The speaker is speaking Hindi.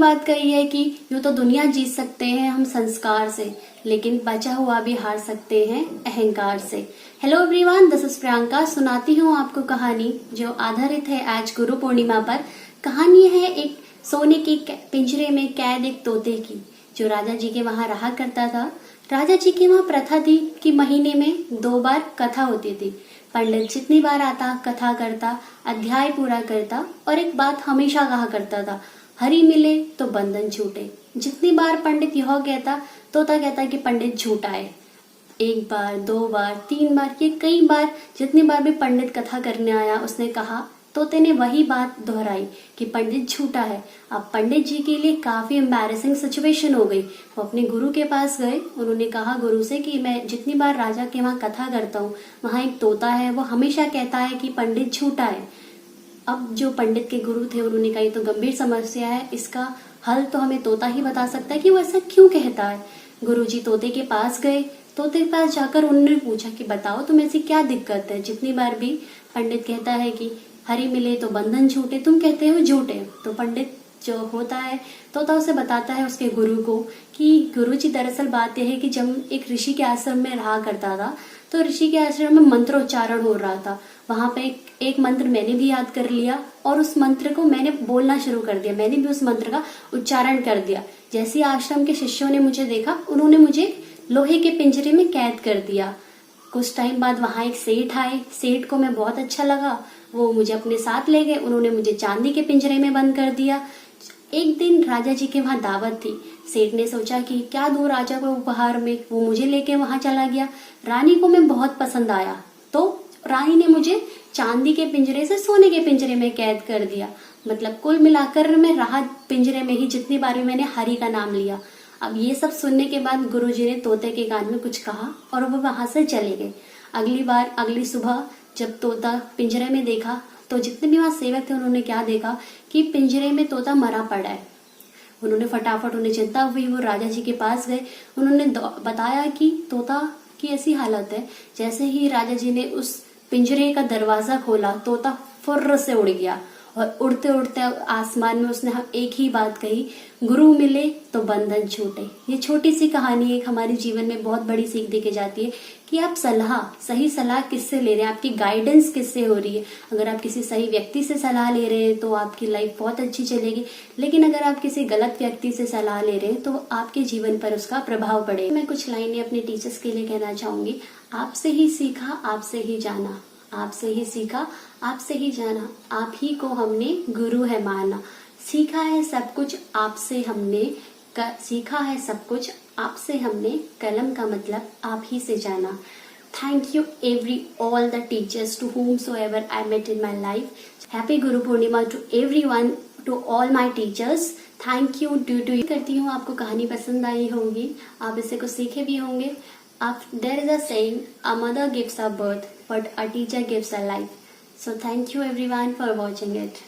बात कही है कि यूं तो दुनिया जीत सकते हैं हम संस्कार से, लेकिन बचा हुआ भी हार सकते हैं अहंकार से। Hello everyone, this is Priyanka. सुनाती हूँ आपको कहानी जो आधारित है आज गुरु पूर्णिमा पर। कहानी है एक सोने के पिंजरे में कैद एक तोते की, जो राजा जी के वहां रहा करता था। राजा जी की वहां प्रथा थी कि महीने में 2 बार कथा होती थी। पंडित जितनी बार आता, कथा करता, अध्याय पूरा करता और एक बात हमेशा कहा करता था, हरि मिले तो बंधन छूटे। जितनी बार पंडित यह कहता, तोता कहता कि पंडित झूठा है। 1 बार, 2 बार, 3 बार, ये कई बार, जितनी बार भी पंडित कथा करने आया उसने कहा, तोते ने वही बात दोहराई कि पंडित झूठा है। अब पंडित जी के लिए काफी एम्बैरेसिंग सिचुएशन हो गई। वो अपने गुरु के पास गए। उन्होंने कहा गुरु से कि मैं जितनी बार राजा के वहां कथा करता हूँ, वहां एक तोता है, वो हमेशा कहता है कि पंडित झूठा है। अब जो पंडित के गुरु थे उन्होंने कहा ये तो गंभीर समस्या है, इसका हल तो हमें तोता ही बता सकता है कि वो ऐसा क्यों कहता है। गुरुजी तोते के पास गए। तोते के पास जाकर उन्होंने पूछा कि बताओ तुम्हें ऐसी क्या दिक्कत है, जितनी बार भी पंडित कहता है कि हरि मिले तो बंधन छूटे, तुम कहते हो झूठे। तो पंडित जो होता है तोता उसे बताता है उसके गुरु को कि गुरुजी दरअसल बात यह है कि जब एक ऋषि के आश्रम में रहा करता था, तो ऋषि के आश्रम में मंत्रोच्चारण हो रहा था। वहां पे एक मंत्र मैंने भी याद कर लिया और उस मंत्र को मैंने बोलना शुरू कर दिया। मैंने भी उस मंत्र का उच्चारण कर दिया। जैसे आश्रम के शिष्यों ने मुझे देखा, उन्होंने मुझे लोहे के पिंजरे में कैद कर दिया। कुछ टाइम बाद वहां एक सेठ आए। सेठ को मैं बहुत अच्छा लगा, वो मुझे अपने साथ ले गए। उन्होंने मुझे चांदी के पिंजरे में बंद कर दिया। एक दिन राजा जी के वहां दावत थी। सेठ ने सोचा कि क्या दूं राजा को उपहार में, वो मुझे लेके वहां चला गया। रानी को मैं बहुत पसंद आया, तो रानी ने मुझे चांदी के पिंजरे से सोने के पिंजरे में कैद कर दिया। मतलब कुल मिलाकर मैं रहा पिंजरे में ही जितनी बार भी मैंने हरि का नाम लिया। अब ये सब सुनने के बाद गुरुजी ने तोते के कान में कुछ कहा और वो वहां से चले गए। अगली सुबह जब तोता पिंजरे में देखा, तो जितने भी वहां सेवक थे उन्होंने क्या देखा कि पिंजरे में तोता मरा पड़ा है। उन्होंने फटाफट, उन्हें चिंता हुई, वो राजा जी के पास गए। उन्होंने बताया कि तोता की ऐसी हालत है। जैसे ही राजा जी ने उस पिंजरे का दरवाजा खोला, तोता फुर्र से उड़ गया और उड़ते उड़ते आसमान में उसने एक ही बात कही, गुरु मिले तो बंधन छूटे। ये छोटी सी कहानी एक हमारे जीवन में बहुत बड़ी सीख देके जाती है कि आप सही सलाह किससे ले रहे हैं, आपकी गाइडेंस किससे हो रही है। अगर आप किसी सही व्यक्ति से सलाह ले रहे हैं तो आपकी लाइफ बहुत अच्छी चलेगी, लेकिन अगर आप किसी गलत व्यक्ति से सलाह ले रहे हैं तो आपके जीवन पर उसका प्रभाव पड़ेगा। मैं कुछ लाइनें अपने टीचर्स के लिए कहना चाहूंगी। आपसे ही सीखा, आपसे ही जाना, आपसे ही सीखा, आपसे ही जाना, आप ही को हमने गुरु है माना। सीखा है सब कुछ आपसे हमने, सीखा है सब कुछ आपसे हमने, कलम का मतलब आप ही से जाना। Thank you all the teachers to whomsoever I met in my life. Happy Guru Purnima to everyone, to all my teachers. Thank you due to you। करती हूँ आपको कहानी पसंद आई होगी, आप इससे कुछ सीखे भी होंगे। There is a saying, a mother gives a birth, but a teacher gives a life. So thank you everyone for watching it.